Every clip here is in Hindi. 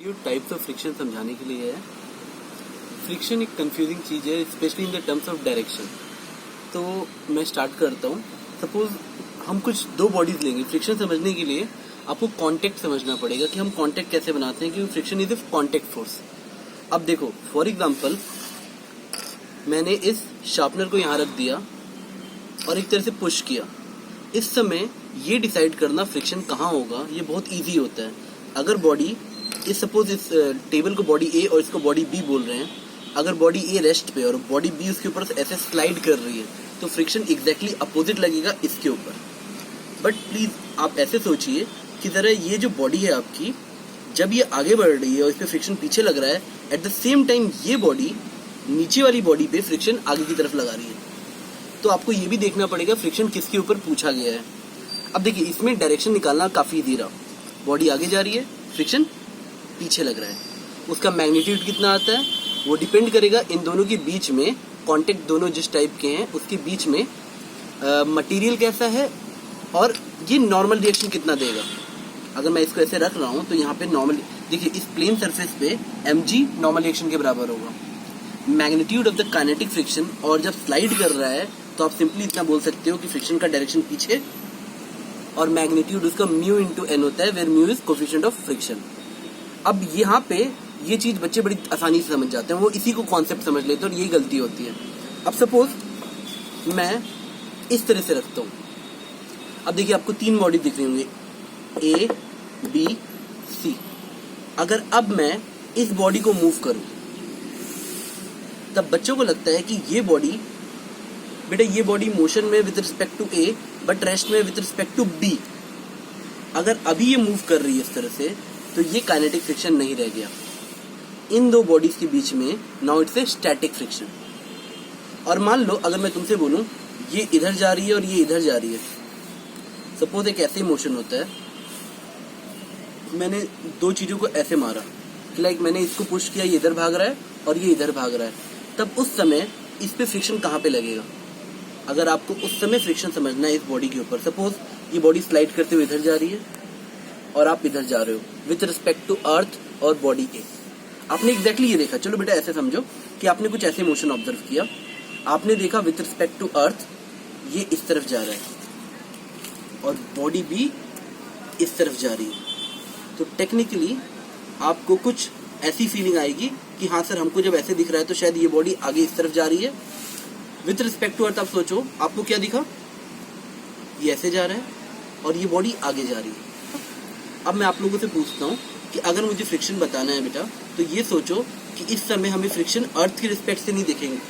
ये टाइप्स ऑफ फ्रिक्शन समझाने के लिए है। फ्रिक्शन एक कंफ्यूजिंग चीज़ है, specially in the terms of direction. तो मैं स्टार्ट करता हूँ। सपोज हम कुछ दो बॉडीज लेंगे। फ्रिक्शन समझने के लिए आपको कांटेक्ट समझना पड़ेगा कि हम कांटेक्ट कैसे बनाते हैं, क्योंकि friction is a contact force. अब देखो, फॉर एग्जांपल मैंने इस शार्पनर को यहाँ रख दिया और एक तरह से पुश किया। इस समय ये डिसाइड करना फ्रिक्शन कहाँ होगा ये बहुत इजी होता है। अगर बॉडी इस सपोज इस टेबल को बॉडी ए और इसको बॉडी बी बोल रहे हैं, अगर बॉडी ए रेस्ट पे और बॉडी बी उसके ऊपर से ऐसे स्लाइड कर रही है तो फ्रिक्शन एग्जैक्टली अपोजिट लगेगा इसके ऊपर। बट प्लीज आप ऐसे सोचिए कि जरा ये जो बॉडी है आपकी, जब ये आगे बढ़ रही है और इस पे फ्रिक्शन पीछे लग रहा है, एट द सेम टाइम ये बॉडी नीचे वाली बॉडी पे फ्रिक्शन आगे की तरफ लगा रही है। तो आपको ये भी देखना पड़ेगा फ्रिक्शन किसके ऊपर पूछा गया है। अब देखिए, इसमें डायरेक्शन निकालना काफी इजी रहा। बॉडी आगे जा रही है, फ्रिक्शन पीछे लग रहा है। उसका मैग्नीट्यूड कितना आता है वो डिपेंड करेगा इन दोनों के बीच में, कांटेक्ट दोनों जिस टाइप के हैं उसके बीच में मटेरियल कैसा है और ये नॉर्मल रिएक्शन कितना देगा। अगर मैं इसको ऐसे रख रहा हूँ तो यहाँ पे नॉर्मल, देखिए इस प्लेन सरफेस पे mg नॉर्मल रिएक्शन के बराबर होगा। Magnitude of the kinetic friction, और जब स्लाइड कर रहा है तो आप सिंपली इतना बोल सकते हो कि फ्रिक्शन का डायरेक्शन पीछे, और मैग्नीट्यूड उसका म्यू इंटू एन होता है, where mu is coefficient of friction. अब यहाँ पे ये चीज बच्चे बड़ी आसानी से समझ जाते हैं, वो इसी को कॉन्सेप्ट समझ लेते हैं और यही गलती होती है। अब सपोज मैं इस तरह से रखता हूँ। अब देखिए आपको तीन बॉडी दिख रही होंगी, ए बी सी। अगर अब मैं इस बॉडी को मूव करूं तब बच्चों को लगता है कि ये बॉडी, बेटा ये बॉडी मोशन में with respect to A but rest में विद रिस्पेक्ट टू बी। अगर अभी ये मूव कर रही है इस तरह से तो ये काइनेटिक फ्रिक्शन नहीं रह गया इन दो बॉडीज के बीच में। Now it's a static friction. और मान लो अगर मैं तुमसे बोलूं ये इधर जा रही है और ये इधर जा रही है, सपोज एक ऐसे मोशन होता है, मैंने दो चीजों को ऐसे मारा कि लाइक मैंने इसको पुश किया, ये इधर भाग रहा है और ये इधर भाग रहा है, तब उस समय इस पे फ्रिक्शन कहाँ पे लगेगा। अगर आपको उस समय फ्रिक्शन समझना है इस बॉडी के ऊपर, सपोज ये बॉडी स्लाइड करते हुए इधर जा रही है और आप इधर जा रहे हो विथ रिस्पेक्ट टू अर्थ और बॉडी ए। आपने एग्जैक्टली ये देखा, चलो बेटा ऐसे समझो कि आपने कुछ ऐसे मोशन ऑब्जर्व किया, आपने देखा विथ रिस्पेक्ट टू अर्थ ये इस तरफ जा रहा है और बॉडी भी इस तरफ जा रही है। तो टेक्निकली आपको कुछ ऐसी फीलिंग आएगी कि हाँ सर हमको जब ऐसे दिख रहा है तो शायद ये बॉडी आगे इस तरफ जा रही है। विथ रिस्पेक्ट टू अर्थ आप सोचो आपको क्या दिखा, ये ऐसे जा रहा है और ये बॉडी आगे जा रही है। अब मैं आप लोगों से पूछता हूँ कि अगर मुझे फ्रिक्शन बताना है बेटा, तो ये सोचो कि इस समय हमें फ्रिक्शन अर्थ के रिस्पेक्ट से नहीं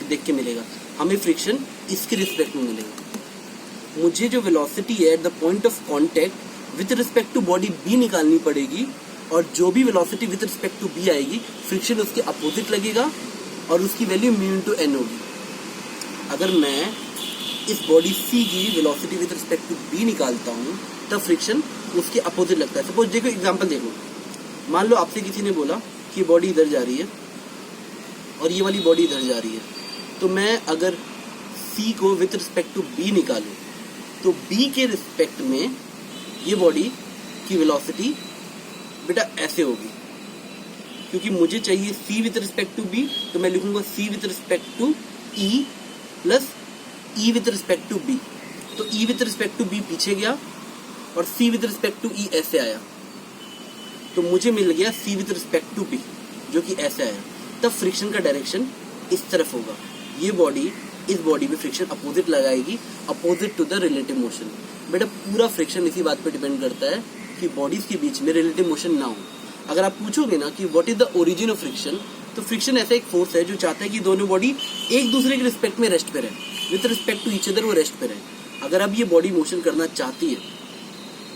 देख के मिलेगा, हमें फ्रिक्शन इसके रिस्पेक्ट में मिलेगा। मुझे जो वेलोसिटी है at the point of contact with respect to body B निकालनी पड़ेगी, और जो भी velocity with respect to B आएगी फ्रिक्शन उसके अपोजिट लगेगा और उसकी वैल्यू म्यू इनटू एन होगी। अगर मैं इस बॉडी सी की velocity with respect to B निकालता हूँ तब फ्रिक्शन उसके अपोजिट लगता है। सपोज देखो एग्जांपल देखो, मान लो आपसे किसी ने बोला कि ये बॉडी इधर जा रही है और ये वाली बॉडी इधर जा रही है, तो मैं अगर सी को विथ रिस्पेक्ट टू बी निकालूं तो बी के रिस्पेक्ट में ये बॉडी की वेलोसिटी बेटा ऐसे होगी, क्योंकि मुझे चाहिए C with respect to B, तो मैं लिखूंगा C with respect to E plus E with respect to B. तो E with respect to B पीछे गया और C with respect to E ऐसे आया, तो मुझे मिल गया C with respect to B जो कि ऐसे आया। तब फ्रिक्शन का डायरेक्शन इस तरफ होगा। ये बॉडी इस बॉडी में फ्रिक्शन अपोजिट लगाएगी, opposite to the relative motion. बेटा पूरा फ्रिक्शन इसी बात पे डिपेंड करता है कि बॉडीज के बीच में रिलेटिव मोशन ना हो। अगर आप पूछोगे ना कि what is the origin of friction, तो फ्रिक्शन ऐसा एक फोर्स है जो चाहता है कि दोनों बॉडी एक दूसरे के रिस्पेक्ट में रेस्ट पे रहे, with respect to each other वो रेस्ट पे रहे। अगर अब ये बॉडी मोशन करना चाहती है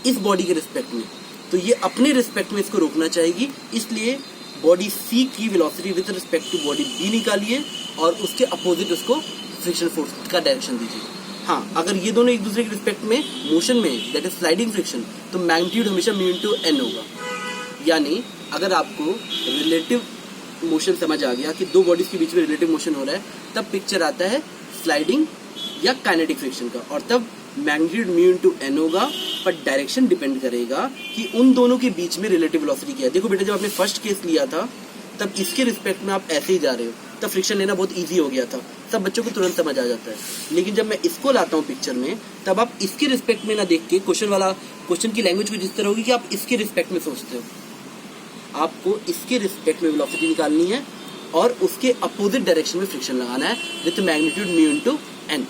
इस बॉडी के रिस्पेक्ट में, तो ये अपने रिस्पेक्ट में इसको रोकना चाहेगी, इसलिए बॉडी सी की velocity with respect to body B निकालिए और उसके अपोजिट उसको फ्रिक्शन फोर्स का डायरेक्शन दीजिए। हाँ, अगर ये दोनों एक दूसरे के रिस्पेक्ट में मोशन में, दैट इज स्लाइडिंग फ्रिक्शन, तो मैग्नीट्यूड हमेशा म्यू इनटू एन होगा। यानी अगर आपको रिलेटिव मोशन समझ आ गया कि दो बॉडीज के बीच में रिलेटिव मोशन हो रहा है, तब पिक्चर आता है स्लाइडिंग या काइनेटिक फ्रिक्शन का, और तब मैग्नीट्यूड म्यू इनटू एन होगा, पर डायरेक्शन डिपेंड करेगा कि उन दोनों के बीच में रिलेटिव वेलोसिटी क्या है। देखो बेटा, जब आपने फर्स्ट केस लिया था तब इसके रिस्पेक्ट में आप ऐसे ही जा रहे हो, तब फ्रिक्शन लेना बहुत इजी हो गया था, सब बच्चों को तुरंत समझ आ जाता है। लेकिन जब मैं इसको लाता हूँ पिक्चर में, तब आप इसके रिस्पेक्ट में ना देख के क्वेश्चन की लैंग्वेज कुछ इस तरह होगी कि आप इसके रिस्पेक्ट में सोचते हो। आपको इसके रिस्पेक्ट में वेलोसिटी निकालनी है और उसके अपोजिट डायरेक्शन में फ्रिक्शन लगाना है with magnitude mu into N.